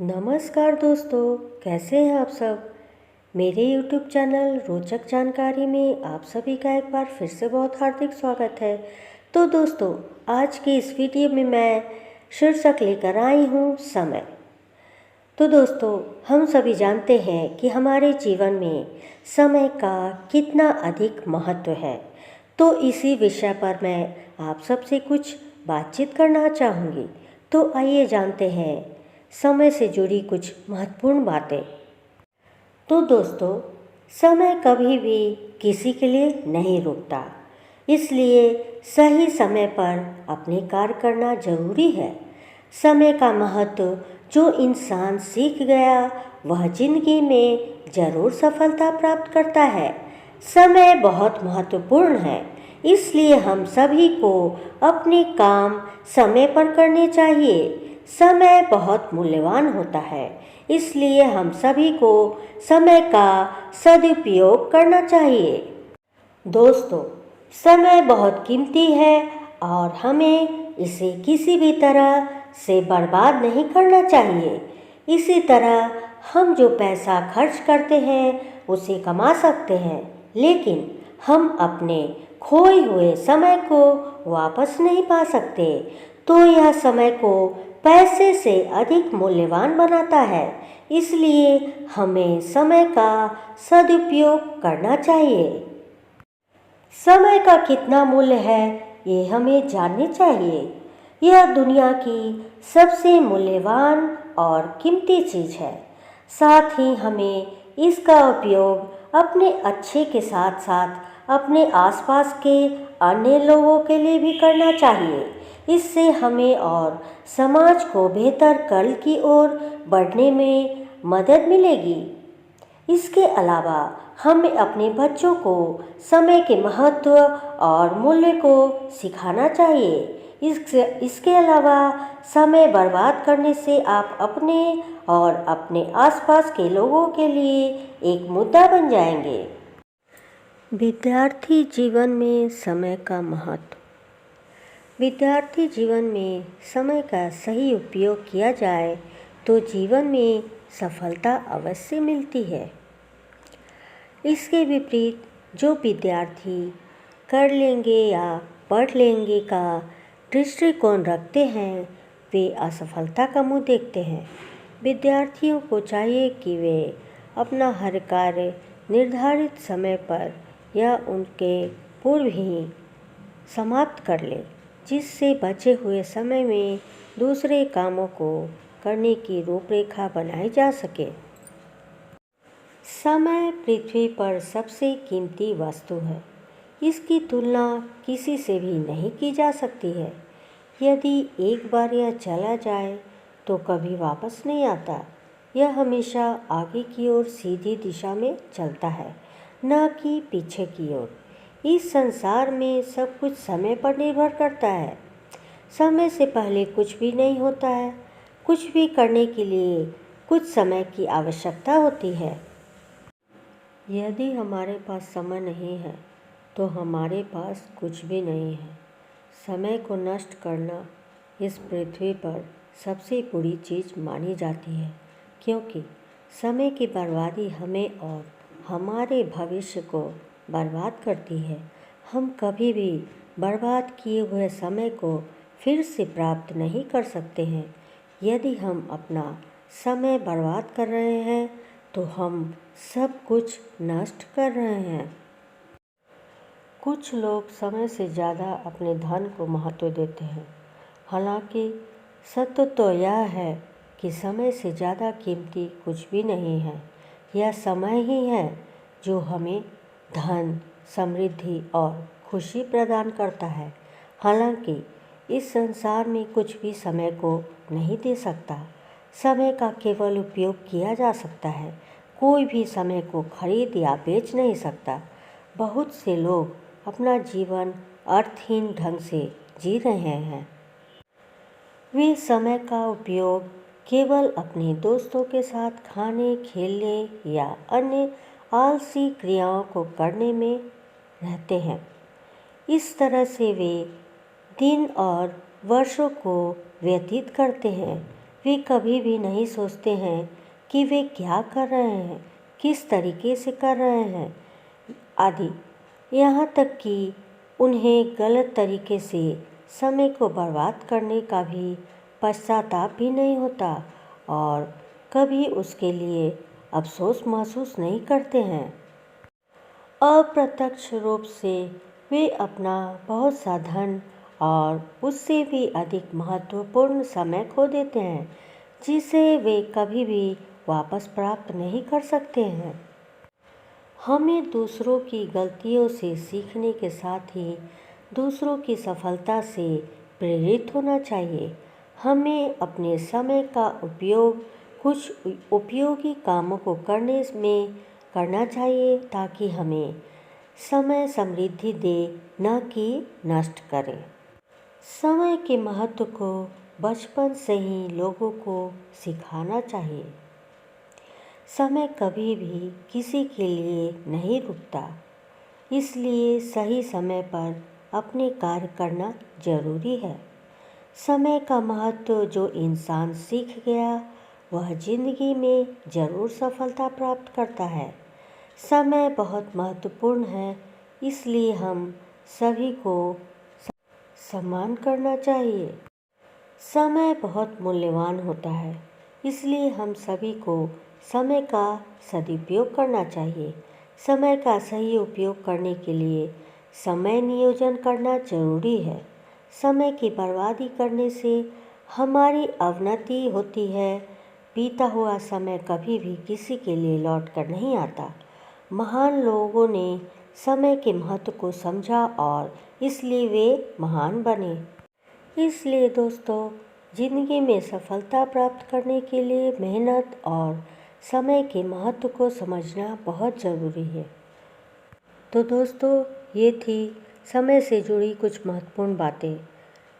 नमस्कार दोस्तों, कैसे हैं आप सब। मेरे YouTube चैनल रोचक जानकारी में आप सभी का एक बार फिर से बहुत हार्दिक स्वागत है। तो दोस्तों, आज की इस वीडियो में मैं शीर्षक लेकर आई हूँ समय। तो दोस्तों, हम सभी जानते हैं कि हमारे जीवन में समय का कितना अधिक महत्व है। तो इसी विषय पर मैं आप सबसे कुछ बातचीत करना चाहूँगी। तो आइए जानते हैं समय से जुड़ी कुछ महत्वपूर्ण बातें। तो दोस्तों, समय कभी भी किसी के लिए नहीं रुकता, इसलिए सही समय पर अपने कार्य करना जरूरी है। समय का महत्व जो इंसान सीख गया वह जिंदगी में जरूर सफलता प्राप्त करता है। समय बहुत महत्वपूर्ण है, इसलिए हम सभी को अपने काम समय पर करने चाहिए। समय बहुत मूल्यवान होता है, इसलिए हम सभी को समय का सदुपयोग करना चाहिए। दोस्तों, समय बहुत कीमती है और हमें इसे किसी भी तरह से बर्बाद नहीं करना चाहिए। इसी तरह हम जो पैसा खर्च करते हैं उसे कमा सकते हैं, लेकिन हम अपने खोए हुए समय को वापस नहीं पा सकते। तो यह समय को पैसे से अधिक मूल्यवान बनाता है, इसलिए हमें समय का सदुपयोग करना चाहिए। समय का कितना मूल्य है ये हमें जानने चाहिए। यह दुनिया की सबसे मूल्यवान और कीमती चीज़ है। साथ ही हमें इसका उपयोग अपने अच्छे के साथ साथ अपने आसपास के अन्य लोगों के लिए भी करना चाहिए। इससे हमें और समाज को बेहतर कल की ओर बढ़ने में मदद मिलेगी। इसके अलावा हमें अपने बच्चों को समय के महत्व और मूल्य को सिखाना चाहिए। इसके अलावा समय बर्बाद करने से आप अपने और अपने आसपास के लोगों के लिए एक मुद्दा बन जाएंगे। विद्यार्थी जीवन में समय का महत्व। विद्यार्थी जीवन में समय का सही उपयोग किया जाए तो जीवन में सफलता अवश्य मिलती है। इसके विपरीत जो विद्यार्थी कर लेंगे या पढ़ लेंगे का दृष्टिकोण रखते हैं वे असफलता का मुंह देखते हैं। विद्यार्थियों को चाहिए कि वे अपना हर कार्य निर्धारित समय पर या उनके पूर्व ही समाप्त कर लें, जिससे बचे हुए समय में दूसरे कामों को करने की रूपरेखा बनाई जा सके। समय पृथ्वी पर सबसे कीमती वस्तु है। इसकी तुलना किसी से भी नहीं की जा सकती है। यदि एक बार यह चला जाए तो कभी वापस नहीं आता। यह हमेशा आगे की ओर सीधी दिशा में चलता है, न कि पीछे की ओर। इस संसार में सब कुछ समय पर निर्भर करता है। समय से पहले कुछ भी नहीं होता है। कुछ भी करने के लिए कुछ समय की आवश्यकता होती है। यदि हमारे पास समय नहीं है तो हमारे पास कुछ भी नहीं है। समय को नष्ट करना इस पृथ्वी पर सबसे बुरी चीज़ मानी जाती है, क्योंकि समय की बर्बादी हमें और हमारे भविष्य को बर्बाद करती है। हम कभी भी बर्बाद किए हुए समय को फिर से प्राप्त नहीं कर सकते हैं। यदि हम अपना समय बर्बाद कर रहे हैं तो हम सब कुछ नष्ट कर रहे हैं। कुछ लोग समय से ज़्यादा अपने धन को महत्व देते हैं। हालांकि सत्य तो यह है कि समय से ज़्यादा कीमती कुछ भी नहीं है। यह समय ही है जो हमें धन, समृद्धि और खुशी प्रदान करता है। हालांकि इस संसार में कुछ भी समय को नहीं दे सकता। समय का केवल उपयोग किया जा सकता है। कोई भी समय को खरीद या बेच नहीं सकता। बहुत से लोग अपना जीवन अर्थहीन ढंग से जी रहे हैं। वे समय का उपयोग केवल अपने दोस्तों के साथ खाने, खेलने या अन्य आलसी क्रियाओं को करने में रहते हैं। इस तरह से वे दिन और वर्षों को व्यतीत करते हैं, वे कभी भी नहीं सोचते हैं कि वे क्या कर रहे हैं, किस तरीके से कर रहे हैं आदि। यहाँ तक कि उन्हें गलत तरीके से समय को बर्बाद करने का भी पश्चाताप भी नहीं होता और कभी उसके लिए अफसोस महसूस नहीं करते हैं। अप्रत्यक्ष रूप से वे अपना बहुत सा धन और उससे भी अधिक महत्वपूर्ण समय खो देते हैं, जिसे वे कभी भी वापस प्राप्त नहीं कर सकते हैं। हमें दूसरों की गलतियों से सीखने के साथ ही दूसरों की सफलता से प्रेरित होना चाहिए। हमें अपने समय का उपयोग कुछ उपयोगी कामों को करने में करना चाहिए ताकि हमें समय समृद्धि दे, न कि नष्ट करे। समय के महत्व को बचपन से ही लोगों को सिखाना चाहिए। समय कभी भी किसी के लिए नहीं रुकता, इसलिए सही समय पर अपने कार्य करना जरूरी है। समय का महत्व जो इंसान सीख गया वह जिंदगी में जरूर सफलता प्राप्त करता है। समय बहुत महत्वपूर्ण है, इसलिए हम सभी को सम्मान करना चाहिए। समय बहुत मूल्यवान होता है, इसलिए हम सभी को समय का सदुपयोग करना चाहिए। समय का सही उपयोग करने के लिए समय नियोजन करना जरूरी है। समय की बर्बादी करने से हमारी अवनति होती है। बीता हुआ समय कभी भी किसी के लिए लौट कर नहीं आता। महान लोगों ने समय के महत्व को समझा और इसलिए वे महान बने। इसलिए दोस्तों, जिंदगी में सफलता प्राप्त करने के लिए मेहनत और समय के महत्व को समझना बहुत ज़रूरी है। तो दोस्तों, ये थी समय से जुड़ी कुछ महत्वपूर्ण बातें।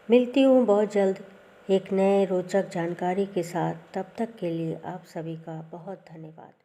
मिलती हूँ बहुत जल्द एक नए रोचक जानकारी के साथ। तब तक के लिए आप सभी का बहुत धन्यवाद।